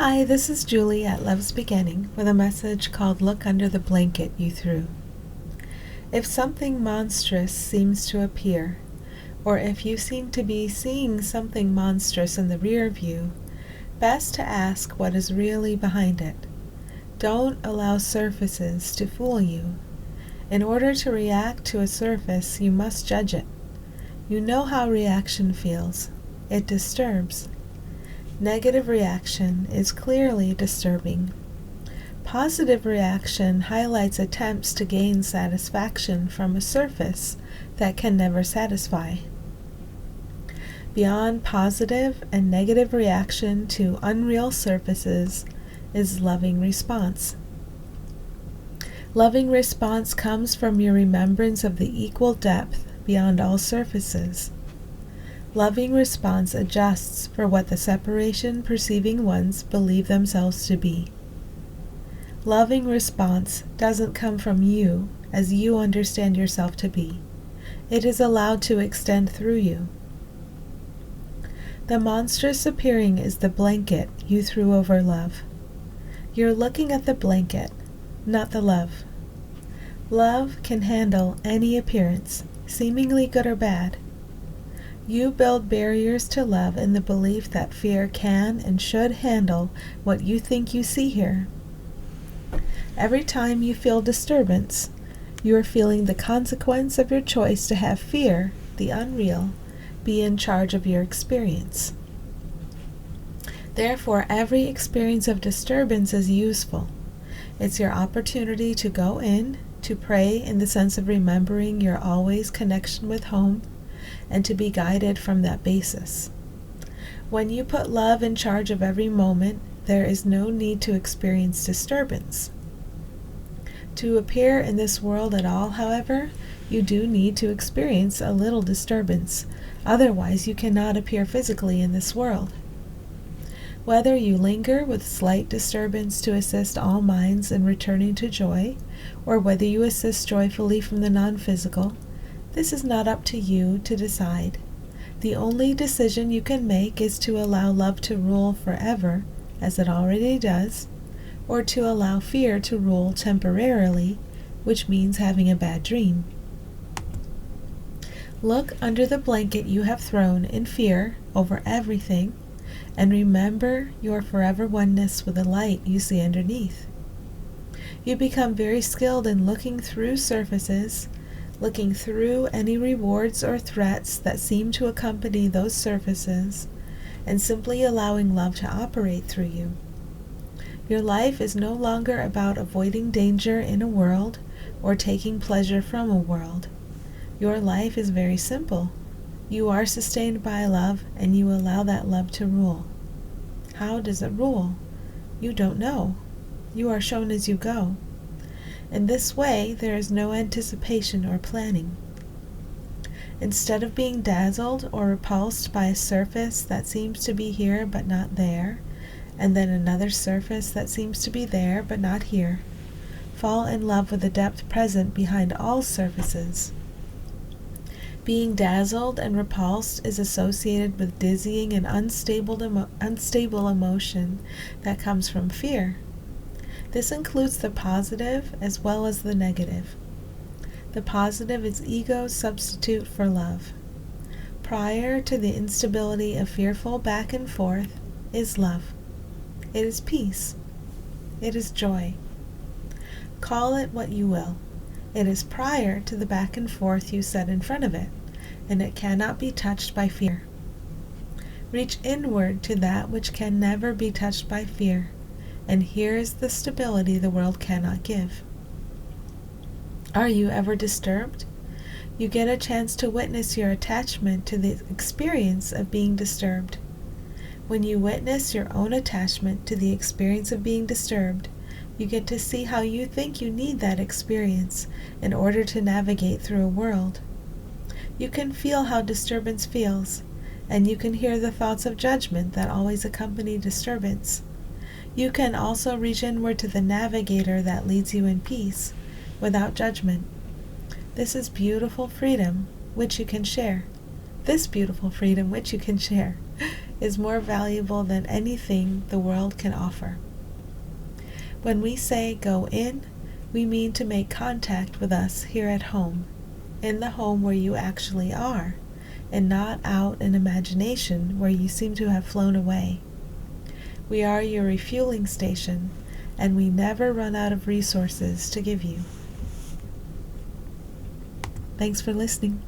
Hi, this is Julie at Love's Beginning with a message called Look Under the Blanket You Threw. If something monstrous seems to appear, or if you seem to be seeing something monstrous in the rear view, best to ask what is really behind it. Don't allow surfaces to fool you. In order to react to a surface, you must judge it. You know how reaction feels. It disturbs. Negative reaction is clearly disturbing. Positive reaction highlights attempts to gain satisfaction from a surface that can never satisfy. Beyond positive and negative reaction to unreal surfaces is loving response. Loving response comes from your remembrance of the equal depth beyond all surfaces. Loving response adjusts for what the separation perceiving ones believe themselves to be. Loving response doesn't come from you as you understand yourself to be. It is allowed to extend through you. The monstrous appearing is the blanket you threw over love. You're looking at the blanket, not the love. Love can handle any appearance, seemingly good or bad. You build barriers to love in the belief that fear can and should handle what you think you see here. Every time you feel disturbance, you are feeling the consequence of your choice to have fear, the unreal, be in charge of your experience. Therefore, every experience of disturbance is useful. It's your opportunity to go in, to pray in the sense of remembering your always connection with home, and to be guided from that basis. When you put love in charge of every moment, there is no need to experience disturbance. To appear in this world at all, however, you do need to experience a little disturbance. Otherwise, you cannot appear physically in this world. Whether you linger with slight disturbance to assist all minds in returning to joy, or whether you assist joyfully from the non-physical, this is not up to you to decide. The only decision you can make is to allow love to rule forever, as it already does, or to allow fear to rule temporarily, which means having a bad dream. Look under the blanket you have thrown in fear over everything, and remember your forever oneness with the light you see underneath. You become very skilled in looking through surfaces, looking through any rewards or threats that seem to accompany those surfaces, and simply allowing love to operate through you. Your life is no longer about avoiding danger in a world or taking pleasure from a world. Your life is very simple. You are sustained by love, and you allow that love to rule. How does it rule? You don't know. You are shown as you go. In this way, there is no anticipation or planning. Instead of being dazzled or repulsed by a surface that seems to be here but not there, and then another surface that seems to be there but not here, fall in love with the depth present behind all surfaces. Being dazzled and repulsed is associated with dizzying and unstable emotion that comes from fear. This includes the positive as well as the negative. The positive is ego's substitute for love. Prior to the instability of fearful back and forth is love. It is peace. It is joy. Call it what you will. It is prior to the back and forth you set in front of it, and it cannot be touched by fear. Reach inward to that which can never be touched by fear, and here is the stability the world cannot give. Are you ever disturbed? You get a chance to witness your attachment to the experience of being disturbed. When you witness your own attachment to the experience of being disturbed, you get to see how you think you need that experience in order to navigate through a world. You can feel how disturbance feels, and you can hear the thoughts of judgment that always accompany disturbance. You can also reach inward to the navigator that leads you in peace, without judgment. This is beautiful freedom, which you can share. This beautiful freedom, which you can share. is more valuable than anything the world can offer. When we say go in, we mean to make contact with us here at home, in the home where you actually are, and not out in imagination where you seem to have flown away. We are your refueling station, and we never run out of resources to give you. Thanks for listening.